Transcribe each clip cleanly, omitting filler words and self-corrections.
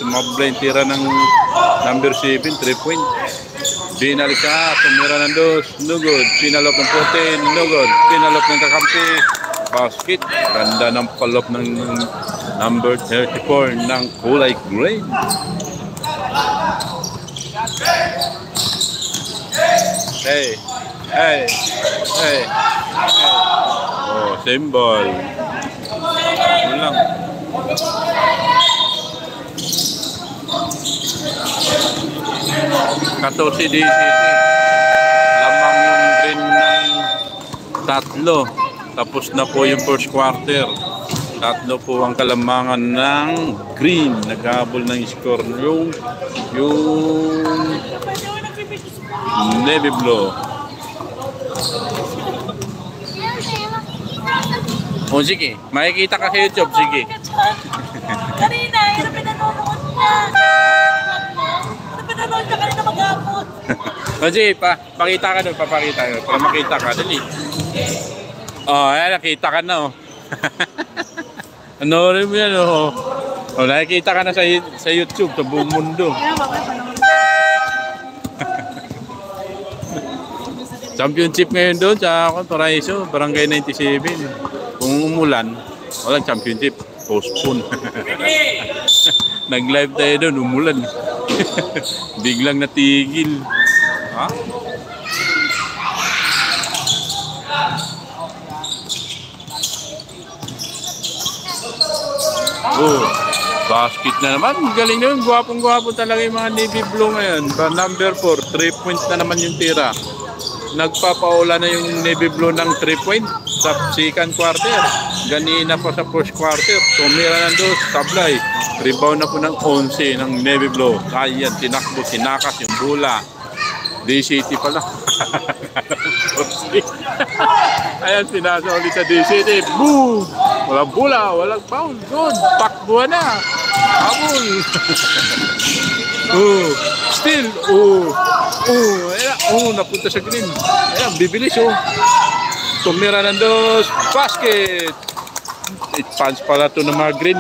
Sumabla yung tira ng number 7, 3 point. Dinalik siya, tumira ng 2, no good. Pinalop ng 14, no good. Pinalop ng kakampi, basket. Ganda ng palop ng number 34 ng kulay green. Hey, hey, hey, hey. Oh, symbol. Yun lang. Katosi di City. Lamang yung green ng 3. Tapos na po yung first quarter. 3 po ang kalamangan ng green. Naghabol ng score yung navy blue. O sige, makikita ka sa YouTube, sige. Kanina, yun ang pinanonood niya. Ano pinanonood niya kanina maghapon? O sige, pakita ka doon, papakita ka. Para makita ka, dali. Oh, ayan, nakita ka na, oh. Ano rin mo yan, oh. Oh, nakikita ka na sa YouTube, sa buong mundo. Championship ngayon doon sa Paraiso, Barangay 97. Kung umulan, walang championship, postpone. Nag-live tayo doon, umulan. Biglang natigil. Ha? Oh, basket na naman. Galing na yun. Gwapong-gwapo talaga yung mga navy blue ngayon. Number 4, 3 points na naman yung tira. Nagpapaula na yung navy blue ng 3 point sa second quarter. Ganina pa sa first quarter. Tumira ng 2, tablay. Rebound na po ng 11 ng navy blue. Ayan, tinakbo, tinakas yung bola. DCT pala. Ayan, sinasa ulit sa DCT. Boom! Walang bola, walang foul. Good. Takbo na. Habol. Oh, still. Oh. Oh, ayan. Oh, napunta sa green. Ayan, bibilis, oh. Tumira ng 2. Basket. It punch pala ito ng mga green.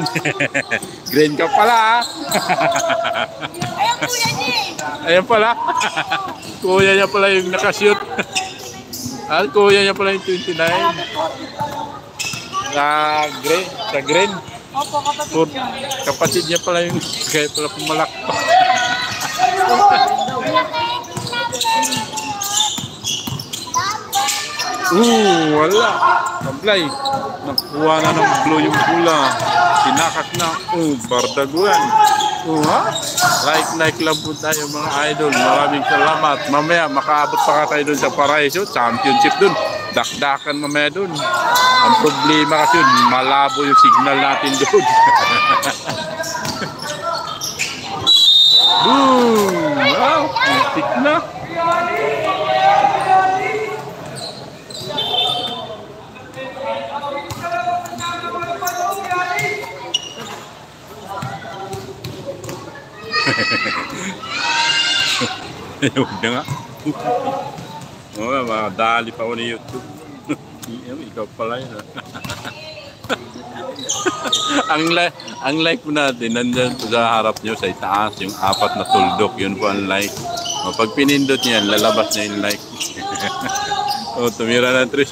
Green ka pala, ah. Ayan, kuya niya. Ayan pala. Kuya niya pala yung nakashoot. Ah, kuya niya pala yung 29. Sa green. Opo, kapatid niya. Kapatid niya pala yung kaya pala pumalakpak. Wala. Tablay. Nakuha na ng blue yung pula. Tinakas na. Bardaguan. Ha? Like lang po tayo mga idol. Maraming salamat. Mamaya makaabot pa ka tayo dun sa Paraiso. Championship dun. Dakdakan mamaya dun. Ang problema kasi yun, malabo yung signal natin dun. Boom! Wow! Tik na. Huwag na nga. Madali pa ako ni YouTube. Ikaw pala yun. Ang like po natin, nandyan po sa harap nyo, sa itaas, yung 4 na tuldok. Yun po ang like. Pag pinindot niyan, lalabas na yung like. Tumira ng 3.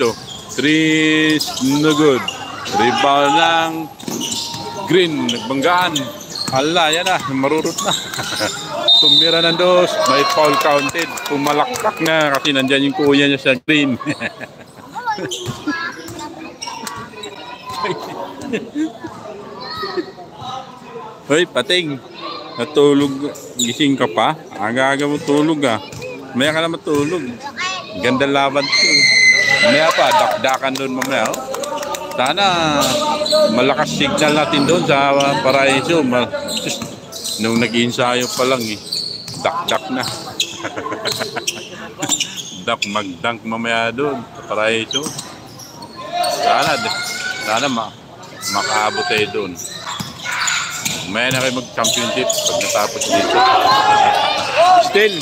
3, no good. Rebound ng green, nagbanggaan. Hala, yan na, marurot na. Tumira ng 2, may foul counted. Pumalakpak na kasi nandyan yung kuya niya sa green. Hoy, pating. Natulog. Gising ka pa? Aga-aga mo tulog, ah. Maya ka na matulog. Ganda laban ko. Maya pa, dakdakan doon mamaya, oh. Sana malakas signal natin doon sa Paraiso. Nung nag-iinsayo pa lang, eh. Dak-dak na. Magdank mamaya doon sa Paraiso. Sana makaabot tayo doon. Mamaya na kayo mag-championship pag natapos dito. Still.